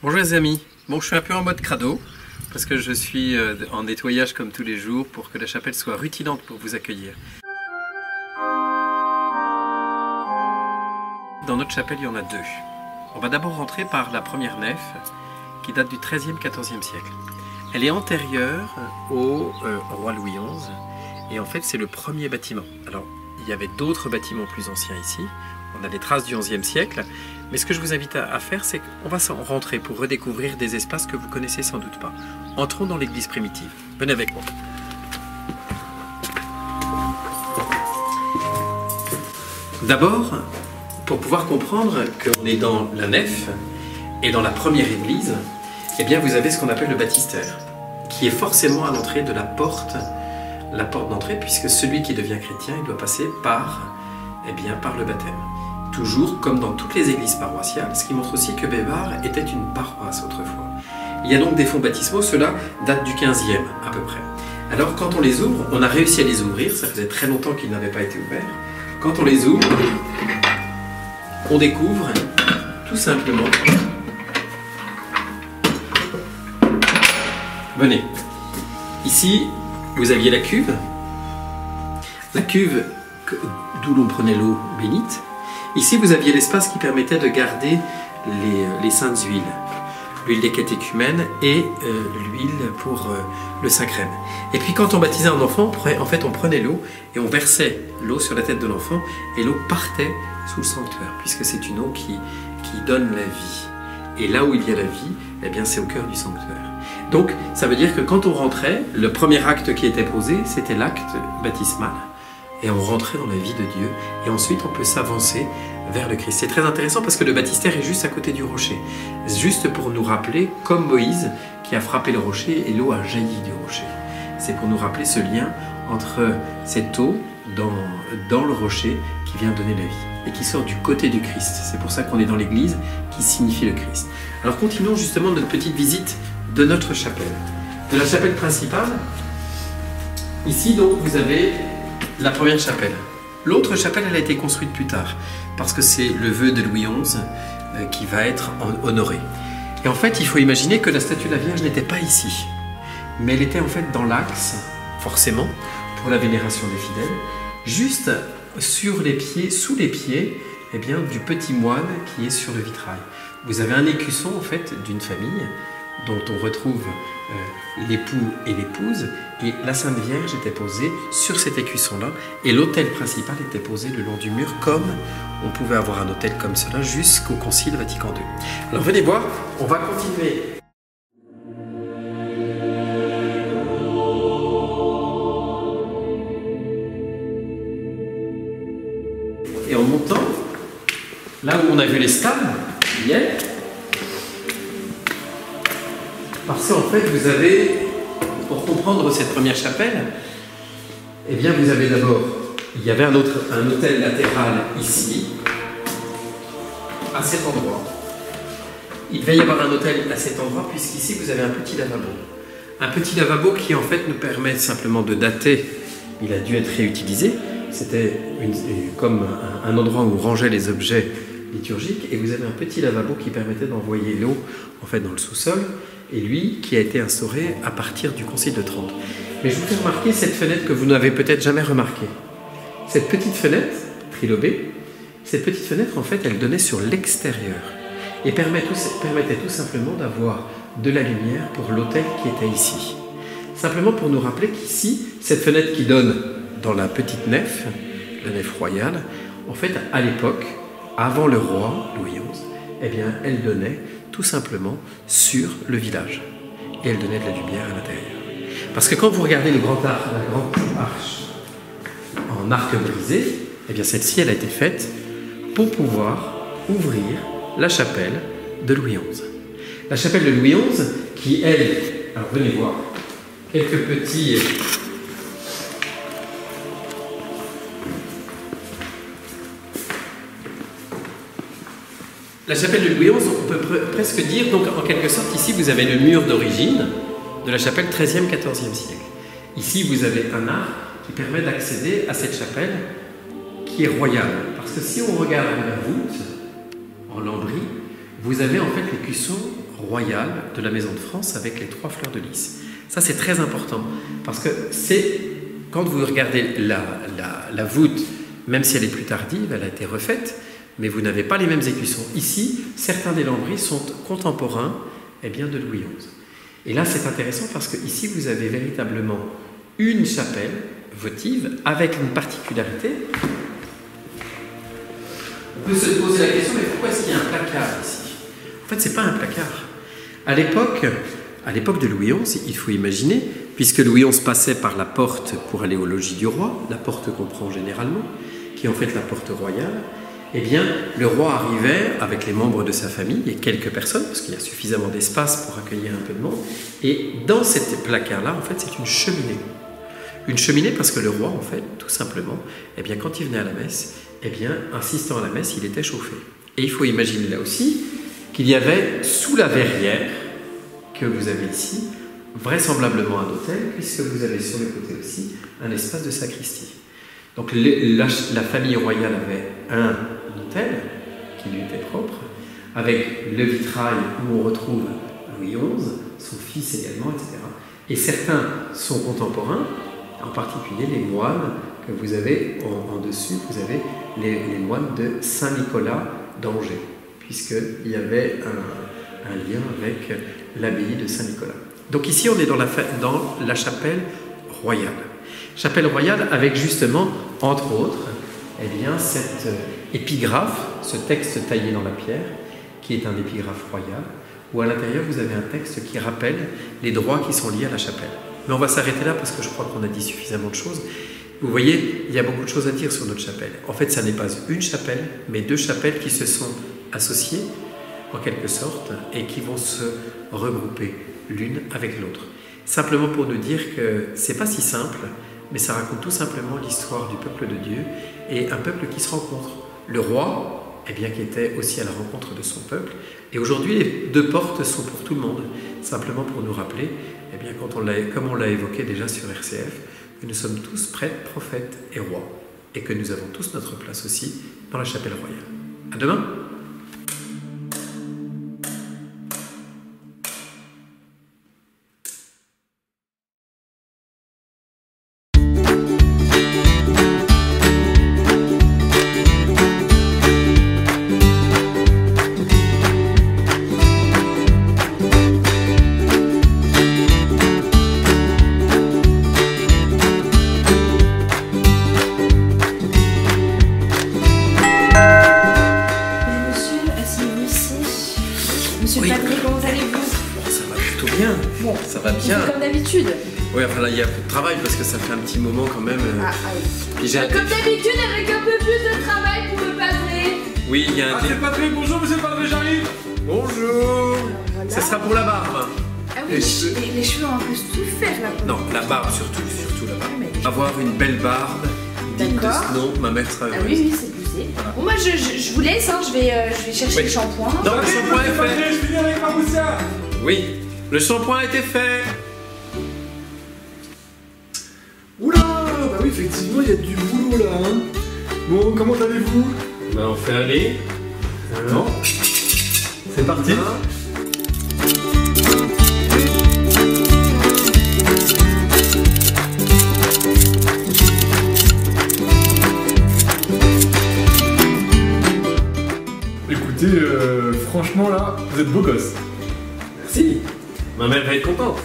Bonjour les amis, bon je suis un peu en mode crado parce que je suis en nettoyage comme tous les jours pour que la chapelle soit rutilante pour vous accueillir. Dans notre chapelle il y en a deux. On va d'abord rentrer par la première nef qui date du XIIIe, XIVe siècle. Elle est antérieure au roi Louis XI et en fait c'est le premier bâtiment. Alors il y avait d'autres bâtiments plus anciens ici, on a des traces du XIe siècle, mais ce que je vous invite à faire c'est qu'on va s'en rentrer pour redécouvrir des espaces que vous connaissez sans doute pas. Entrons dans l'église primitive, venez avec moi. D'abord, pour pouvoir comprendre qu'on est dans la nef et dans la première église, eh bien vous avez ce qu'on appelle le baptistère, qui est forcément à l'entrée de la porte d'entrée, puisque celui qui devient chrétien, il doit passer par le baptême. Toujours comme dans toutes les églises paroissiales, ce qui montre aussi que Bébar était une paroisse autrefois. Il y a donc des fonts baptismaux, ceux-là datent du 15e à peu près. Alors quand on les ouvre, on a réussi à les ouvrir, ça faisait très longtemps qu'ils n'avaient pas été ouverts. Quand on les ouvre, on découvre tout simplement... Venez, ici vous aviez la cuve d'où l'on prenait l'eau bénite. Ici vous aviez l'espace qui permettait de garder les saintes huiles, l'huile des catéchumènes et l'huile pour le Saint-Crème. Et puis quand on baptisait un enfant, en fait on prenait l'eau et on versait l'eau sur la tête de l'enfant et l'eau partait sous le sanctuaire, puisque c'est une eau qui donne la vie. Et là où il y a la vie, eh bien c'est au cœur du sanctuaire. Donc ça veut dire que quand on rentrait, le premier acte qui était posé, c'était l'acte baptismal. Et on rentrait dans la vie de Dieu. Et ensuite on peut s'avancer vers le Christ. C'est très intéressant parce que le baptistère est juste à côté du rocher. Juste pour nous rappeler, comme Moïse qui a frappé le rocher et l'eau a jailli du rocher. C'est pour nous rappeler ce lien entre cette eau dans le rocher qui vient donner la vie et qui sort du côté du Christ. C'est pour ça qu'on est dans l'église qui signifie le Christ. Alors continuons justement notre petite visite de notre chapelle. De la chapelle principale, ici donc vous avez la première chapelle. L'autre chapelle elle a été construite plus tard parce que c'est le vœu de Louis XI qui va être honoré. Et en fait il faut imaginer que la statue de la Vierge n'était pas ici, mais elle était en fait dans l'axe, forcément, pour la vénération des fidèles, juste sur les pieds, sous les pieds eh bien, du petit moine qui est sur le vitrail. Vous avez un écusson en fait d'une famille dont on retrouve l'époux et l'épouse, et la Sainte Vierge était posée sur cet écusson-là, et l'autel principal était posé le long du mur, comme on pouvait avoir un autel comme cela jusqu'au Concile Vatican II. Alors venez voir, on va continuer. Et en montant, là où on a vu les stalles, hier, parce qu'en fait, vous avez, pour comprendre cette première chapelle, eh bien, vous avez d'abord, il y avait un autel latéral ici, à cet endroit. Il devait y avoir un autel à cet endroit, puisqu'ici, vous avez un petit lavabo. Un petit lavabo qui, en fait, nous permet simplement de dater. Il a dû être réutilisé. C'était comme un endroit où on rangeait les objets liturgiques. Et vous avez un petit lavabo qui permettait d'envoyer l'eau, en fait, dans le sous-sol. Et lui qui a été instauré à partir du Concile de Trente. Mais je vous fais remarquer cette fenêtre que vous n'avez peut-être jamais remarquée. Cette petite fenêtre, trilobée, cette petite fenêtre en fait elle donnait sur l'extérieur et permettait tout simplement d'avoir de la lumière pour l'autel qui était ici. Simplement pour nous rappeler qu'ici, cette fenêtre qui donne dans la petite nef, la nef royale, en fait à l'époque, avant le roi Louis XI, eh bien elle donnait tout simplement sur le village. Et elle donnait de la lumière à l'intérieur. Parce que quand vous regardez la grande arche en arc brisé, eh bien celle-ci, elle a été faite pour pouvoir ouvrir la chapelle de Louis XI. La chapelle de Louis XI, qui elle, alors venez voir, quelques petits... La chapelle de Louis XI, on peut presque dire, donc en quelque sorte, ici vous avez le mur d'origine de la chapelle XIIIe, XIVe siècle. Ici vous avez un arc qui permet d'accéder à cette chapelle qui est royale. Parce que si on regarde la voûte en lambris, vous avez en fait l'écusson royale de la Maison de France avec les 3 fleurs de lys. Ça, c'est très important parce que c'est, quand vous regardez la voûte, même si elle est plus tardive, elle a été refaite, mais vous n'avez pas les mêmes écussons. Ici, certains des lambris sont contemporains de Louis XI. Et là, c'est intéressant parce que ici, vous avez véritablement une chapelle votive avec une particularité. On peut se poser la question, mais pourquoi est-ce qu'il y a un placard ici? En fait, ce n'est pas un placard. À l'époque de Louis XI, il faut imaginer, puisque Louis XI passait par la porte pour aller au logis du roi, la porte qu'on prend généralement, qui est en fait la porte royale, eh bien, le roi arrivait avec les membres de sa famille et quelques personnes, parce qu'il y a suffisamment d'espace pour accueillir un peu de monde, et dans cette placard-là, en fait, c'est une cheminée. Une cheminée parce que le roi, en fait, tout simplement, eh bien, quand il venait à la messe, eh bien, insistant à la messe, il était chauffé. Et il faut imaginer là aussi qu'il y avait sous la verrière que vous avez ici, vraisemblablement un autel, puisque vous avez sur le côté aussi un espace de sacristie. Donc la famille royale avait un autel qui lui était propre, avec le vitrail où on retrouve Louis XI, son fils également, etc. Et certains sont contemporains, en particulier les moines que vous avez en dessus, vous avez les moines de Saint-Nicolas d'Angers, puisqu'il y avait un lien avec l'abbaye de Saint-Nicolas. Donc ici, on est dans la chapelle royale. Chapelle royale avec justement, entre autres, eh bien, cette épigraphe, ce texte taillé dans la pierre, qui est un épigraphe royal, où à l'intérieur, vous avez un texte qui rappelle les droits qui sont liés à la chapelle. Mais on va s'arrêter là parce que je crois qu'on a dit suffisamment de choses. Vous voyez, il y a beaucoup de choses à dire sur notre chapelle. En fait, ça n'est pas une chapelle, mais 2 chapelles qui se sont associées, en quelque sorte, et qui vont se regrouper l'une avec l'autre. Simplement pour nous dire que c'est pas si simple, mais ça raconte tout simplement l'histoire du peuple de Dieu et un peuple qui se rencontre. Le roi, eh bien, qui était aussi à la rencontre de son peuple. Et aujourd'hui, les 2 portes sont pour tout le monde. Simplement pour nous rappeler, eh bien, comme on l'a évoqué déjà sur RCF, que nous sommes tous prêtres, prophètes et rois. Et que nous avons tous notre place aussi dans la chapelle royale. À demain! Ça va bien. Comme d'habitude. Oui, enfin là il y a peu de travail parce que ça fait un petit moment quand même. Oui. Comme d'habitude avec un peu plus de travail pour le padré. Oui, il y a un. Monsieur le padré, bonjour monsieur le padré, j'arrive. Bonjour. Voilà. Ça sera pour la barbe. Ah oui, les cheveux ont un peu souffert là. Non, la barbe surtout la barbe. Mais... Avoir une belle barbe. Digne de ce nom, ma mère sera heureuse. Ah oui, c'est poussé. Voilà. Bon, moi je vous laisse, hein. je vais chercher le shampoing. Non, le shampoing est fait. Je finis avec ma moussière. Oui, le shampoing a été fait. Oula, bah oui, effectivement, il y a du boulot là, hein. Bon, comment allez-vous? Bah, on fait aller. Non. C'est parti. Écoutez, franchement là, vous êtes beau gosse. Merci. Ma mère va être contente.